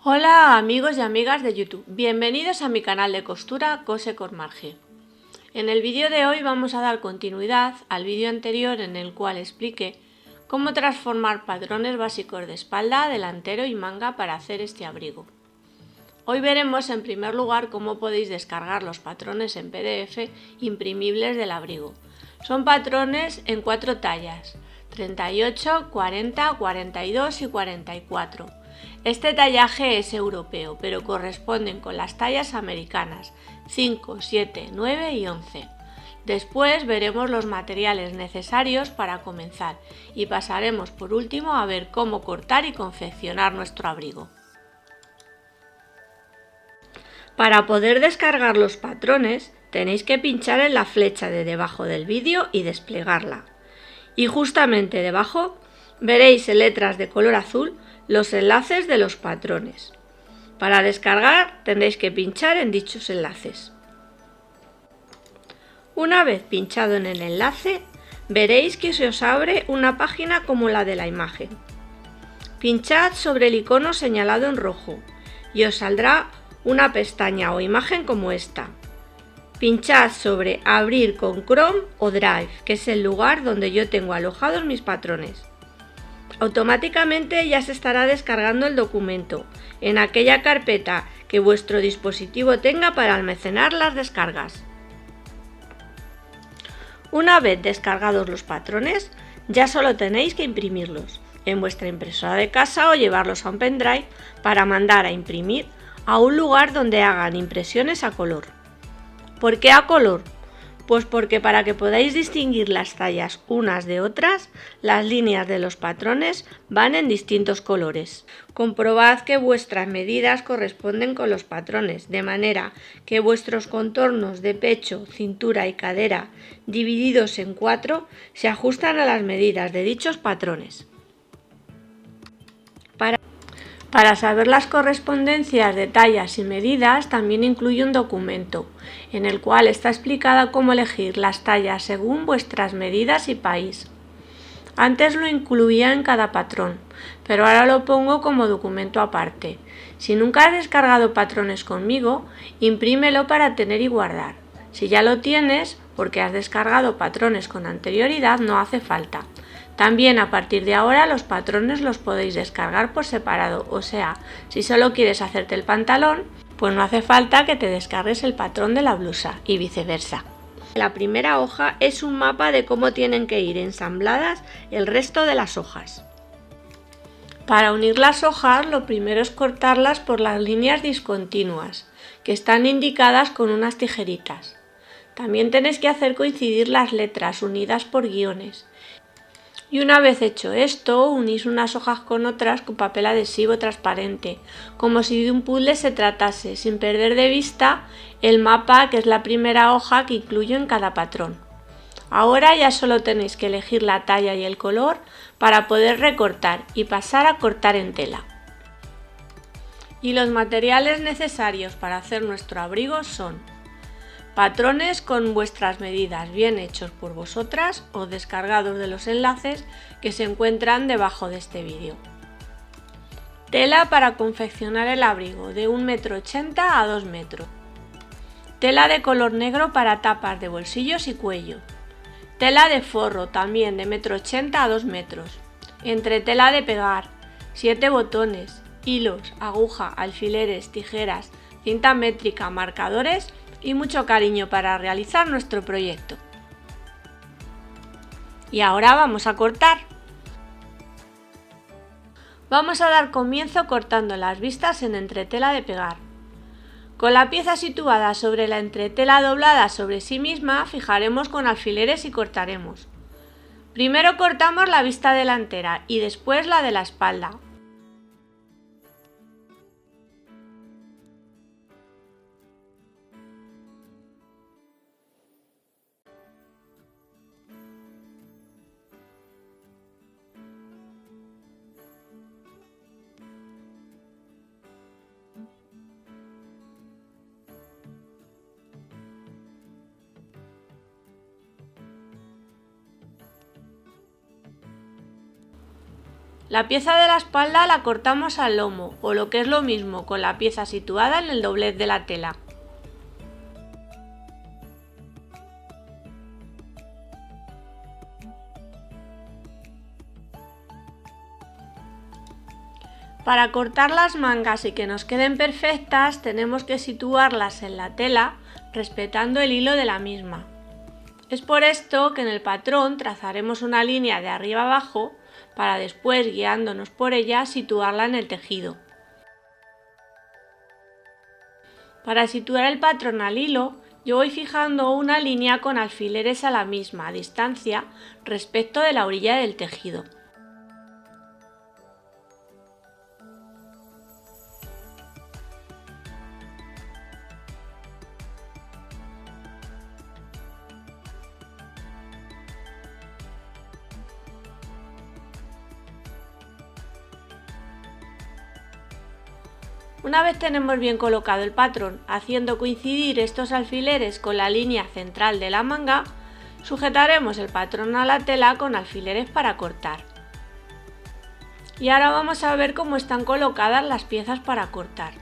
Hola amigos y amigas de YouTube, bienvenidos a mi canal de costura Cose con Marge. En el vídeo de hoy vamos a dar continuidad al vídeo anterior en el cual expliqué cómo transformar patrones básicos de espalda, delantero y manga para hacer este abrigo. Hoy veremos en primer lugar cómo podéis descargar los patrones en PDF imprimibles del abrigo. Son patrones en 4 tallas, 38, 40, 42 y 44. Este tallaje es europeo, pero corresponden con las tallas americanas 5, 7, 9 y 11. Después veremos los materiales necesarios para comenzar y pasaremos por último a ver cómo cortar y confeccionar nuestro abrigo. Para poder descargar los patrones tenéis que pinchar en la flecha de debajo del vídeo y desplegarla. Y justamente debajo veréis en letras de color azul los enlaces de los patrones. Para descargar tendréis que pinchar en dichos enlaces. Una vez pinchado en el enlace, veréis que se os abre una página como la de la imagen. Pinchad sobre el icono señalado en rojo y os saldrá una pestaña o imagen como esta. Pinchad sobre Abrir con Chrome o Drive, que es el lugar donde yo tengo alojados mis patrones. Automáticamente ya se estará descargando el documento en aquella carpeta que vuestro dispositivo tenga para almacenar las descargas. Una vez descargados los patrones, ya solo tenéis que imprimirlos en vuestra impresora de casa o llevarlos a un pendrive para mandar a imprimir a un lugar donde hagan impresiones a color. ¿Por qué a color? Pues porque para que podáis distinguir las tallas unas de otras, las líneas de los patrones van en distintos colores. Comprobad que vuestras medidas corresponden con los patrones, de manera que vuestros contornos de pecho, cintura y cadera divididos en 4 se ajustan a las medidas de dichos patrones. Para saber las correspondencias de tallas y medidas también incluye un documento, en el cual está explicada cómo elegir las tallas según vuestras medidas y país. Antes lo incluía en cada patrón, pero ahora lo pongo como documento aparte. Si nunca has descargado patrones conmigo, imprímelo para tener y guardar. Si ya lo tienes, porque has descargado patrones con anterioridad, no hace falta. También a partir de ahora los patrones los podéis descargar por separado, o sea, si solo quieres hacerte el pantalón, pues no hace falta que te descargues el patrón de la blusa y viceversa. La primera hoja es un mapa de cómo tienen que ir ensambladas el resto de las hojas. Para unir las hojas lo primero es cortarlas por las líneas discontinuas, que están indicadas con unas tijeritas. También tenéis que hacer coincidir las letras unidas por guiones. Y una vez hecho esto, unís unas hojas con otras con papel adhesivo transparente, como si de un puzzle se tratase, sin perder de vista el mapa, que es la primera hoja que incluyo en cada patrón. Ahora ya solo tenéis que elegir la talla y el color para poder recortar y pasar a cortar en tela. Y los materiales necesarios para hacer nuestro abrigo son patrones con vuestras medidas bien hechos por vosotras o descargados de los enlaces que se encuentran debajo de este vídeo. Tela para confeccionar el abrigo de 1,80 m a 2 metros. Tela de color negro para tapas de bolsillos y cuello. Tela de forro también de 1,80 m a 2 metros. Entretela de pegar, 7 botones, hilos, aguja, alfileres, tijeras, cinta métrica, marcadores y mucho cariño para realizar nuestro proyecto. Y ahora vamos a cortar. Vamos a dar comienzo cortando las vistas en entretela de pegar. Con la pieza situada sobre la entretela doblada sobre sí misma, fijaremos con alfileres y cortaremos. Primero cortamos la vista delantera y después la de la espalda. La pieza de la espalda la cortamos al lomo, o lo que es lo mismo, con la pieza situada en el doblez de la tela. Para cortar las mangas y que nos queden perfectas, tenemos que situarlas en la tela respetando el hilo de la misma. Es por esto que en el patrón trazaremos una línea de arriba abajo para después, guiándonos por ella, situarla en el tejido. Para situar el patrón al hilo, yo voy fijando una línea con alfileres a la misma distancia respecto de la orilla del tejido. Una vez tenemos bien colocado el patrón, haciendo coincidir estos alfileres con la línea central de la manga, sujetaremos el patrón a la tela con alfileres para cortar. Y ahora vamos a ver cómo están colocadas las piezas para cortar.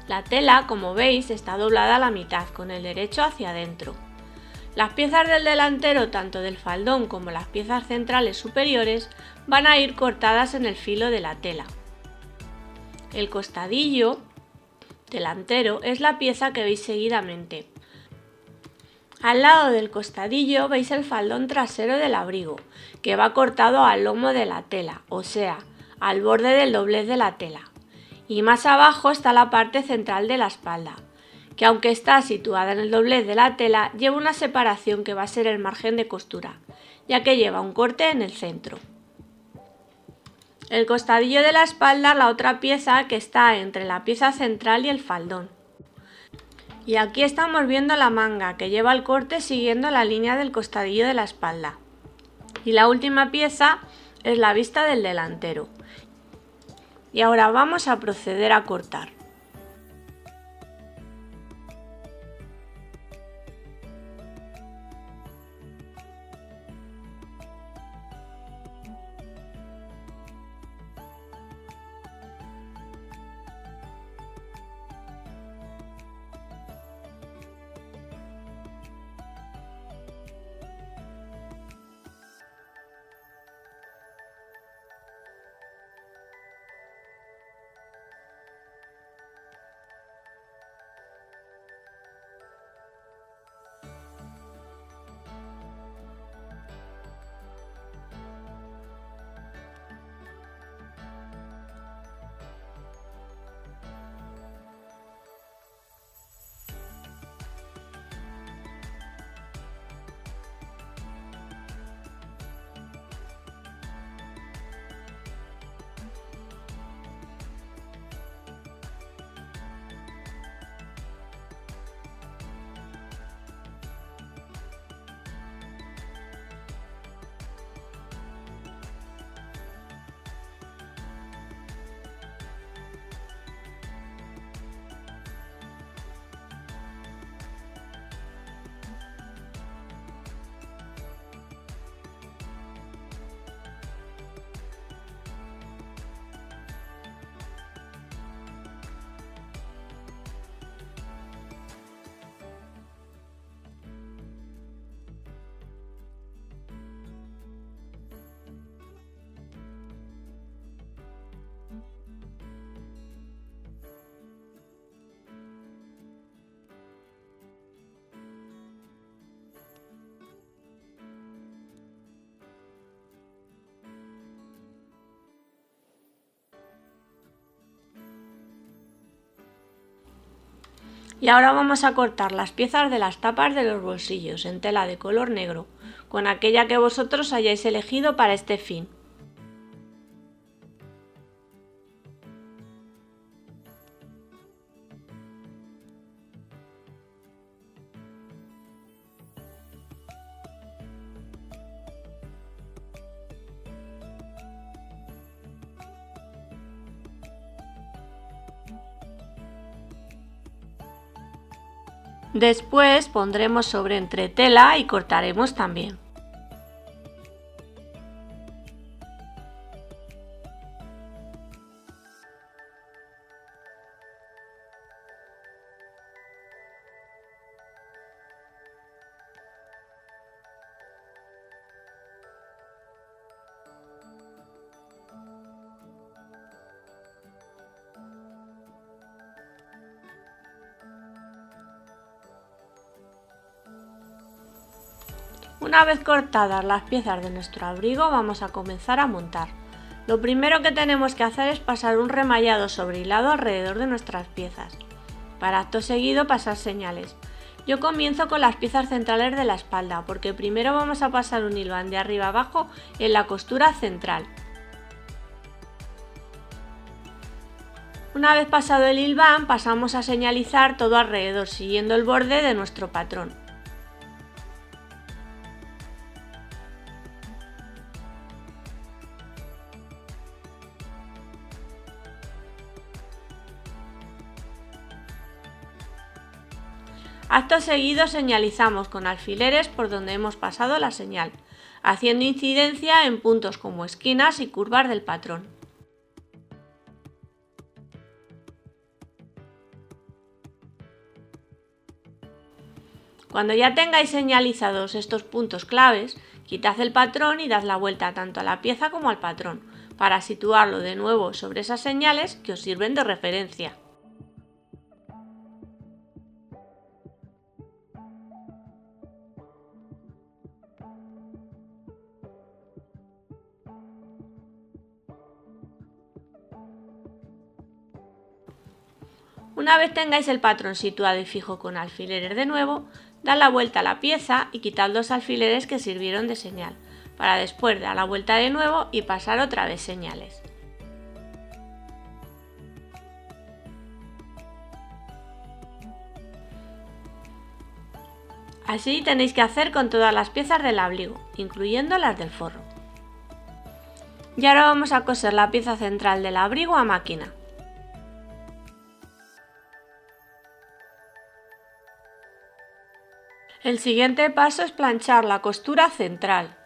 La tela, como veis, está doblada a la mitad, con el derecho hacia adentro. Las piezas del delantero, tanto del faldón como las piezas centrales superiores, van a ir cortadas en el filo de la tela. El costadillo delantero es la pieza que veis seguidamente. Al lado del costadillo veis el faldón trasero del abrigo, que va cortado al lomo de la tela, o sea, al borde del doblez de la tela. Y más abajo está la parte central de la espalda, que aunque está situada en el doblez de la tela, lleva una separación que va a ser el margen de costura, ya que lleva un corte en el centro. El costadillo de la espalda, la otra pieza que está entre la pieza central y el faldón. Y aquí estamos viendo la manga, que lleva el corte siguiendo la línea del costadillo de la espalda. Y la última pieza es la vista del delantero. Y ahora vamos a proceder a cortar. Y ahora vamos a cortar las piezas de las tapas de los bolsillos en tela de color negro, con aquella que vosotros hayáis elegido para este fin. Después pondremos sobre entretela y cortaremos también. Una vez cortadas las piezas de nuestro abrigo, vamos a comenzar a montar. Lo primero que tenemos que hacer es pasar un remallado sobre hilado alrededor de nuestras piezas. Para acto seguido pasar señales. Yo comienzo con las piezas centrales de la espalda, porque primero vamos a pasar un hilván de arriba abajo en la costura central. Una vez pasado el hilván, pasamos a señalizar todo alrededor, siguiendo el borde de nuestro patrón. Acto seguido señalizamos con alfileres por donde hemos pasado la señal, haciendo incidencia en puntos como esquinas y curvas del patrón. Cuando ya tengáis señalizados estos puntos claves, quitad el patrón y dad la vuelta tanto a la pieza como al patrón, para situarlo de nuevo sobre esas señales que os sirven de referencia. Una vez tengáis el patrón situado y fijo con alfileres de nuevo, dad la vuelta a la pieza y quitad los alfileres que sirvieron de señal, para después dar la vuelta de nuevo y pasar otra vez señales. Así tenéis que hacer con todas las piezas del abrigo, incluyendo las del forro. Y ahora vamos a coser la pieza central del abrigo a máquina. El siguiente paso es planchar la costura central.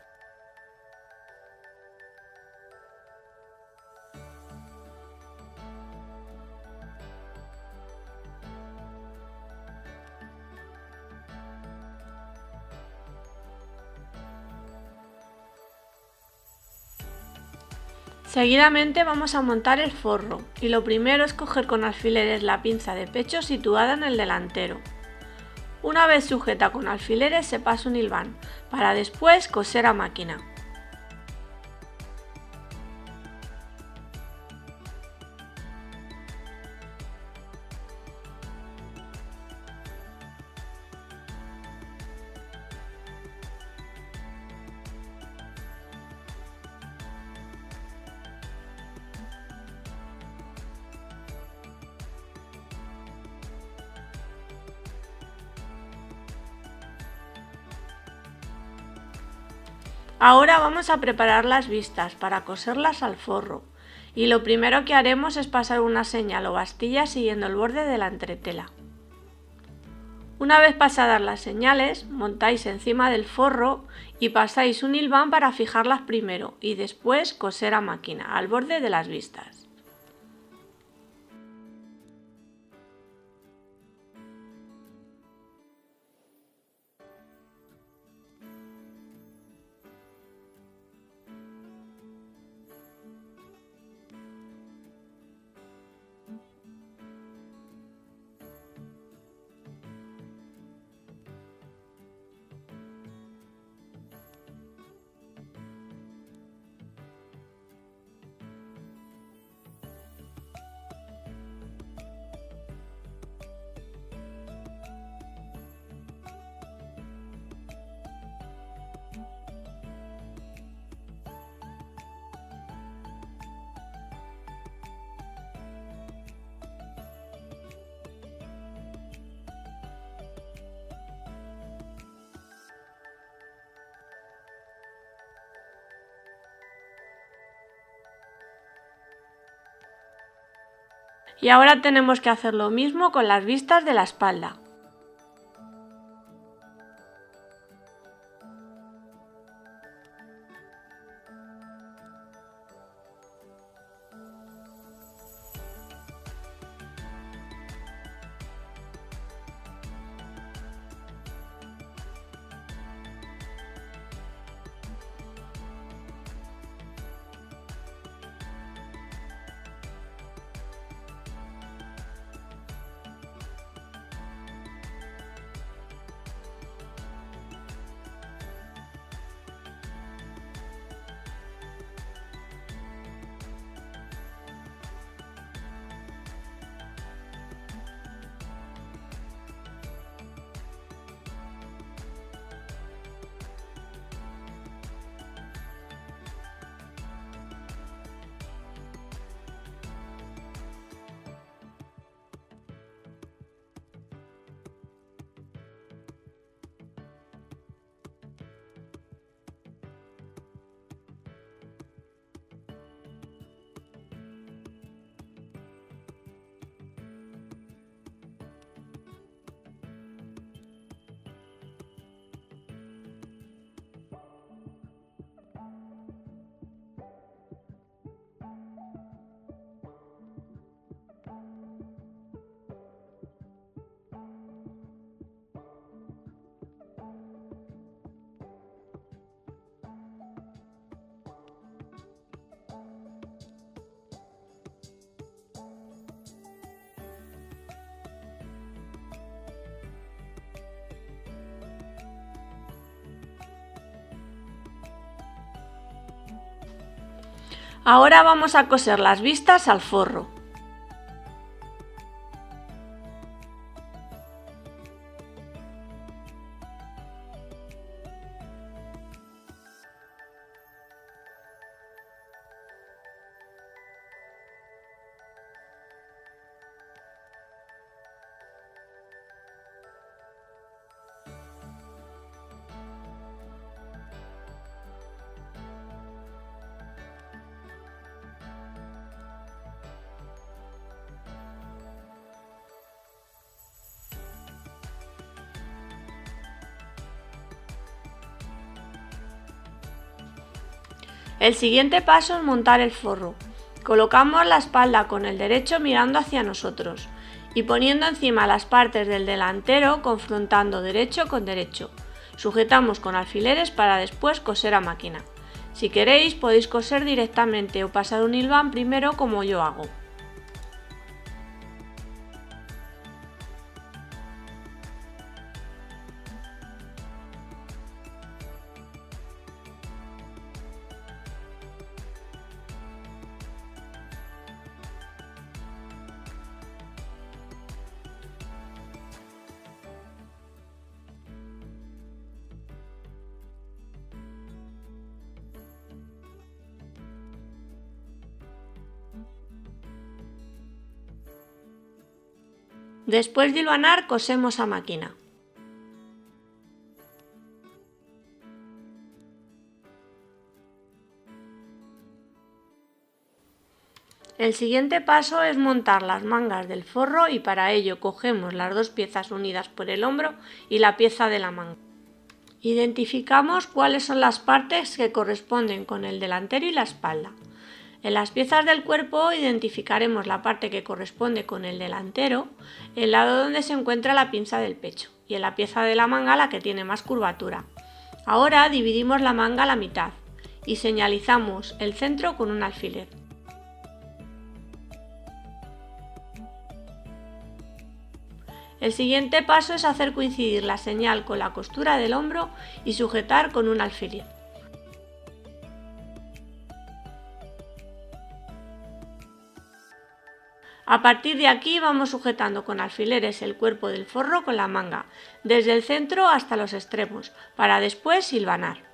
Seguidamente vamos a montar el forro y lo primero es coger con alfileres la pinza de pecho situada en el delantero. Una vez sujeta con alfileres se pasa un hilván, para después coser a máquina. Ahora vamos a preparar las vistas para coserlas al forro y lo primero que haremos es pasar una señal o bastilla siguiendo el borde de la entretela. Una vez pasadas las señales, montáis encima del forro y pasáis un hilván para fijarlas primero y después coser a máquina al borde de las vistas. Y ahora tenemos que hacer lo mismo con las vistas de la espalda. Ahora vamos a coser las vistas al forro. El siguiente paso es montar el forro. Colocamos la espalda con el derecho mirando hacia nosotros y poniendo encima las partes del delantero confrontando derecho con derecho. Sujetamos con alfileres para después coser a máquina. Si queréis podéis coser directamente o pasar un hilván primero como yo hago. Después de hilvanar, cosemos a máquina. El siguiente paso es montar las mangas del forro y para ello cogemos las dos piezas unidas por el hombro y la pieza de la manga. Identificamos cuáles son las partes que corresponden con el delantero y la espalda. En las piezas del cuerpo identificaremos la parte que corresponde con el delantero, el lado donde se encuentra la pinza del pecho, y en la pieza de la manga la que tiene más curvatura. Ahora dividimos la manga a la mitad y señalizamos el centro con un alfiler. El siguiente paso es hacer coincidir la señal con la costura del hombro y sujetar con un alfiler. A partir de aquí vamos sujetando con alfileres el cuerpo del forro con la manga, desde el centro hasta los extremos, para después hilvanar.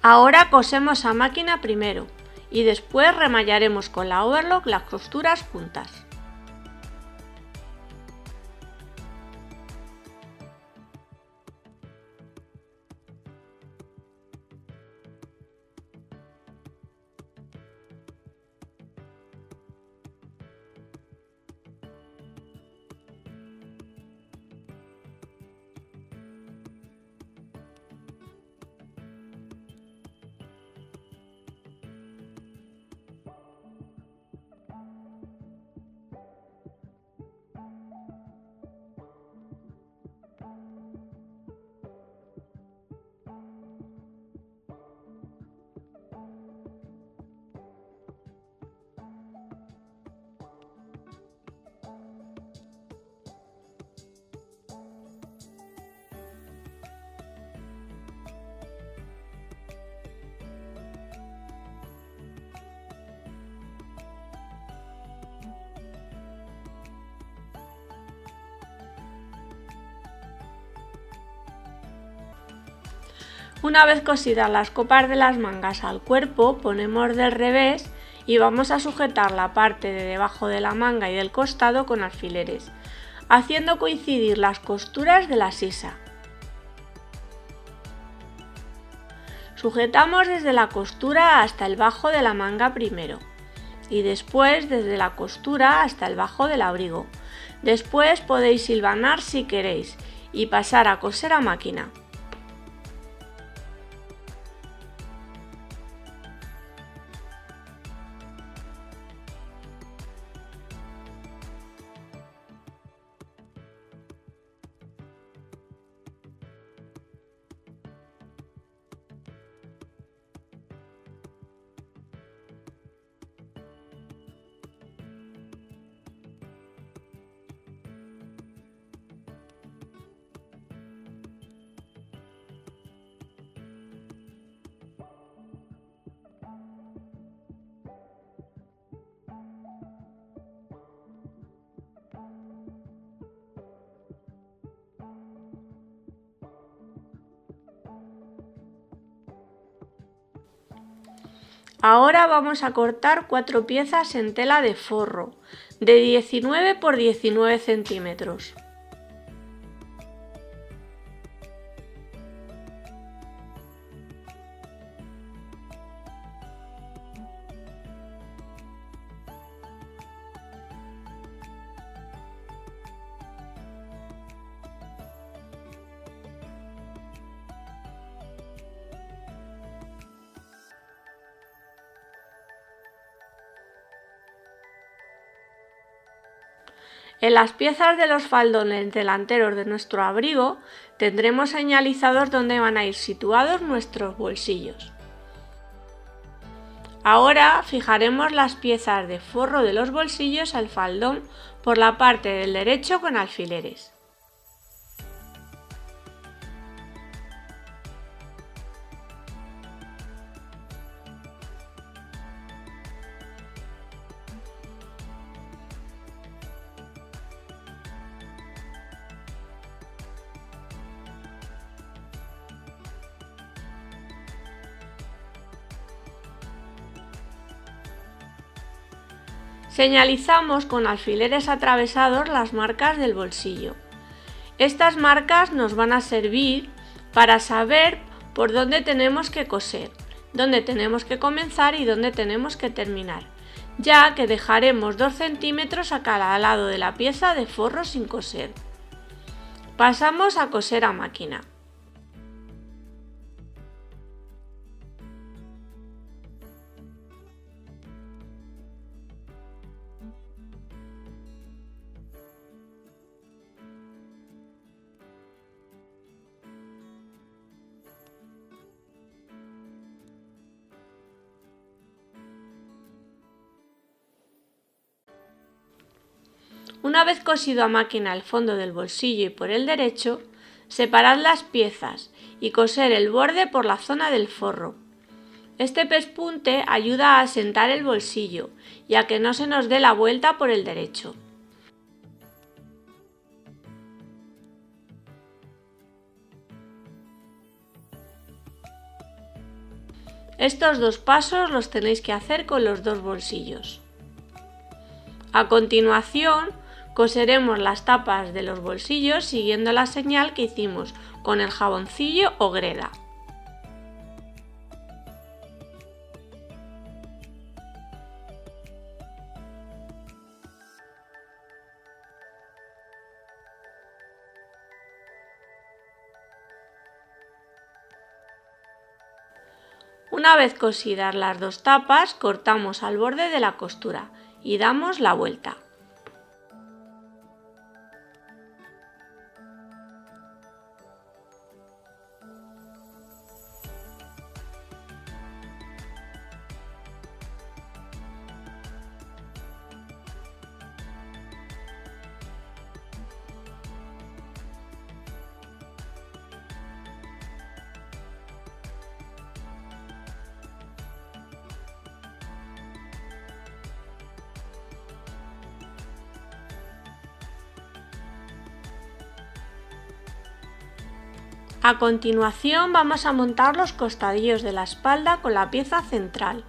Ahora cosemos a máquina primero y después remallaremos con la overlock las costuras juntas. Una vez cosidas las copas de las mangas al cuerpo, ponemos del revés y vamos a sujetar la parte de debajo de la manga y del costado con alfileres, haciendo coincidir las costuras de la sisa. Sujetamos desde la costura hasta el bajo de la manga primero y después desde la costura hasta el bajo del abrigo. Después podéis hilvanar si queréis y pasar a coser a máquina. Ahora vamos a cortar 4 piezas en tela de forro de 19 por 19 centímetros. En las piezas de los faldones delanteros de nuestro abrigo tendremos señalizados dónde van a ir situados nuestros bolsillos. Ahora fijaremos las piezas de forro de los bolsillos al faldón por la parte del derecho con alfileres. Señalizamos con alfileres atravesados las marcas del bolsillo. Estas marcas nos van a servir para saber por dónde tenemos que coser, dónde tenemos que comenzar y dónde tenemos que terminar, ya que dejaremos 2 centímetros a cada lado de la pieza de forro sin coser. Pasamos a coser a máquina. Una vez cosido a máquina el fondo del bolsillo y por el derecho, separad las piezas y coser el borde por la zona del forro. Este pespunte ayuda a asentar el bolsillo y a que no se nos dé la vuelta por el derecho. Estos 2 pasos los tenéis que hacer con los 2 bolsillos. A continuación, coseremos las tapas de los bolsillos siguiendo la señal que hicimos con el jaboncillo o greda. Una vez cosidas las 2 tapas, cortamos al borde de la costura y damos la vuelta. A continuación vamos a montar los costadillos de la espalda con la pieza central.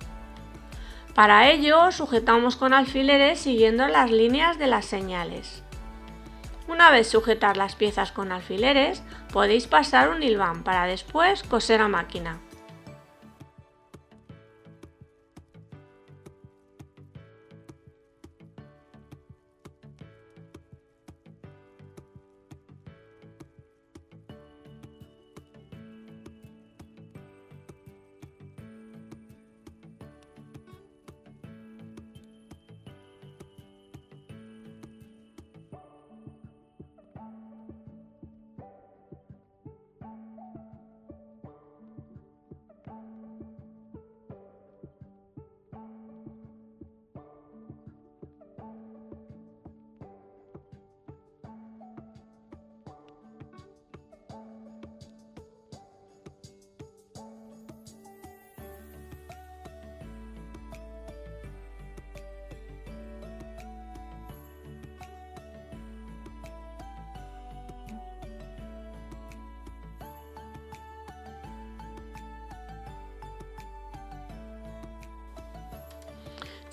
Para ello sujetamos con alfileres siguiendo las líneas de las señales. Una vez sujetadas las piezas con alfileres, podéis pasar un hilván para después coser a máquina.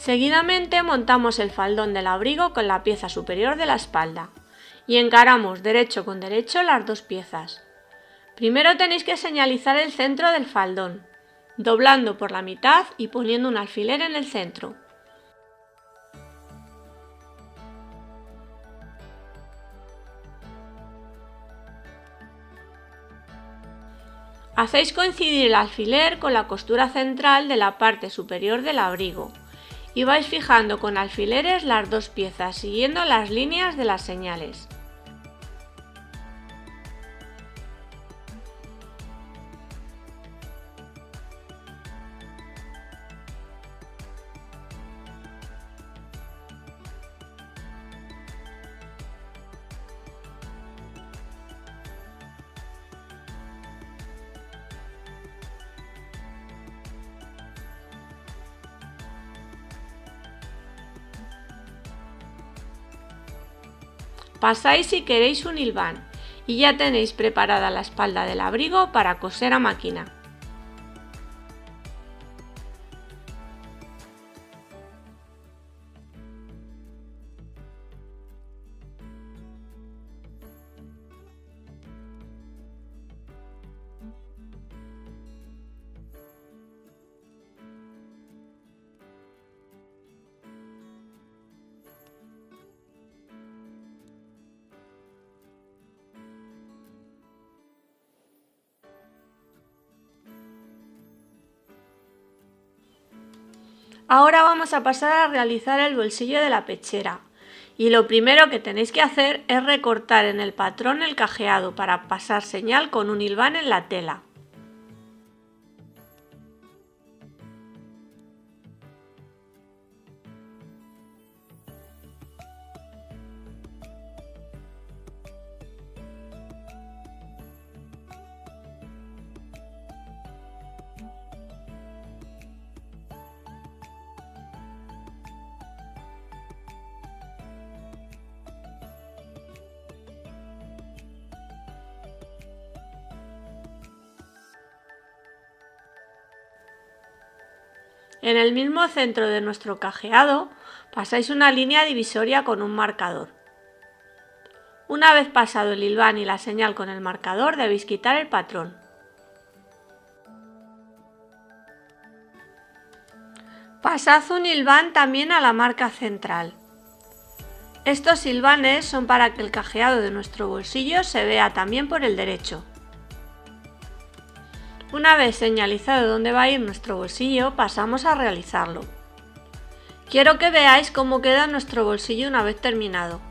Seguidamente montamos el faldón del abrigo con la pieza superior de la espalda y encaramos derecho con derecho las dos piezas. Primero tenéis que señalizar el centro del faldón, doblando por la mitad y poniendo un alfiler en el centro. Hacéis coincidir el alfiler con la costura central de la parte superior del abrigo y vais fijando con alfileres las dos piezas siguiendo las líneas de las señales. Pasáis si queréis un hilván y ya tenéis preparada la espalda del abrigo para coser a máquina. Ahora vamos a pasar a realizar el bolsillo de la pechera y lo primero que tenéis que hacer es recortar en el patrón el cajeado para pasar señal con un hilván en la tela. En el mismo centro de nuestro cajeado pasáis una línea divisoria con un marcador. Una vez pasado el hilván y la señal con el marcador debéis quitar el patrón. Pasad un hilván también a la marca central. Estos hilvanes son para que el cajeado de nuestro bolsillo se vea también por el derecho. Una vez señalizado dónde va a ir nuestro bolsillo, pasamos a realizarlo. Quiero que veáis cómo queda nuestro bolsillo una vez terminado.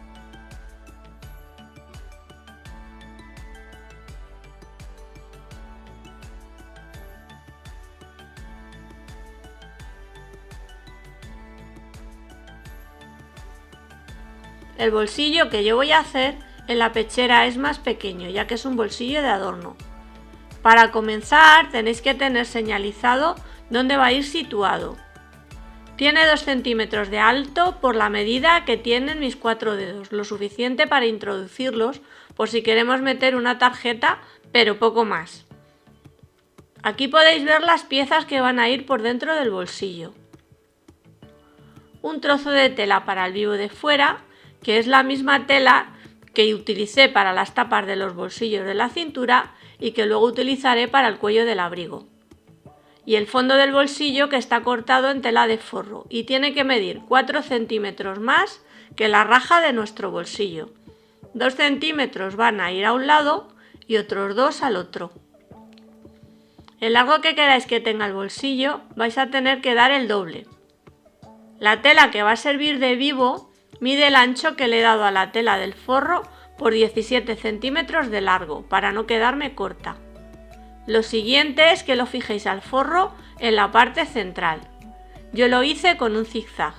El bolsillo que yo voy a hacer en la pechera es más pequeño, ya que es un bolsillo de adorno. Para comenzar tenéis que tener señalizado dónde va a ir situado. Tiene 2 centímetros de alto por la medida que tienen mis 4 dedos, lo suficiente para introducirlos por si queremos meter una tarjeta, pero poco más. Aquí podéis ver las piezas que van a ir por dentro del bolsillo. Un trozo de tela para el vivo de fuera, que es la misma tela que utilicé para las tapas de los bolsillos de la cintura y que luego utilizaré para el cuello del abrigo. Y el fondo del bolsillo, que está cortado en tela de forro y tiene que medir 4 centímetros más que la raja de nuestro bolsillo. 2 centímetros van a ir a un lado y otros 2 al otro. El largo que queráis que tenga el bolsillo vais a tener que dar el doble. La tela que va a servir de vivo mide el ancho que le he dado a la tela del forro por 17 centímetros de largo, para no quedarme corta. Lo siguiente es que lo fijéis al forro en la parte central. Yo lo hice con un zigzag.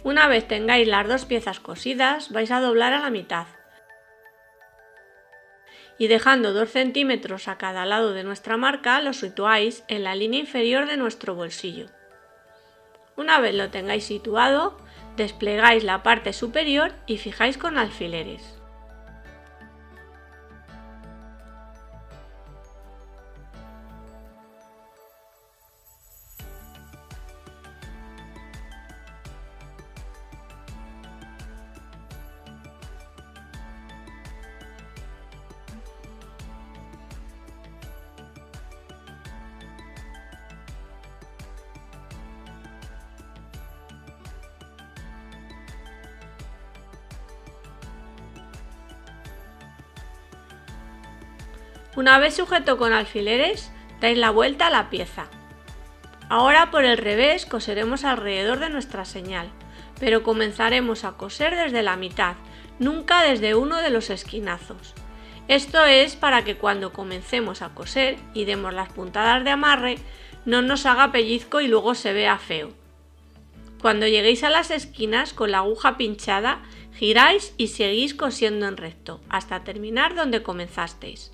Una vez tengáis las dos piezas cosidas, vais a doblar a la mitad. Y dejando 2 centímetros a cada lado de nuestra marca, lo situáis en la línea inferior de nuestro bolsillo. Una vez lo tengáis situado, desplegáis la parte superior y fijáis con alfileres. Una vez sujeto con alfileres, dais la vuelta a la pieza. Ahora por el revés coseremos alrededor de nuestra señal, pero comenzaremos a coser desde la mitad, nunca desde uno de los esquinazos. Esto es para que cuando comencemos a coser y demos las puntadas de amarre, no nos haga pellizco y luego se vea feo. Cuando lleguéis a las esquinas con la aguja pinchada, giráis y seguís cosiendo en recto, hasta terminar donde comenzasteis.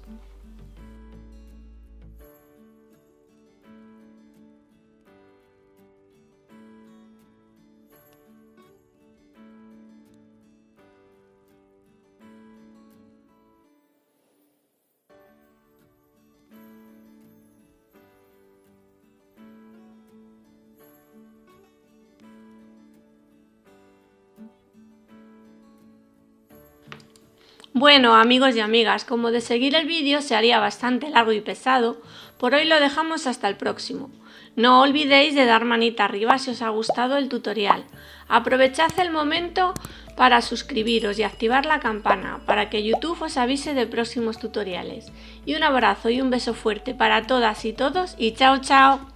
Bueno, amigos y amigas, como de seguir el vídeo se haría bastante largo y pesado, por hoy lo dejamos hasta el próximo. No olvidéis de dar manita arriba si os ha gustado el tutorial. Aprovechad el momento para suscribiros y activar la campana para que YouTube os avise de próximos tutoriales. Y un abrazo y un beso fuerte para todas y todos y chao chao.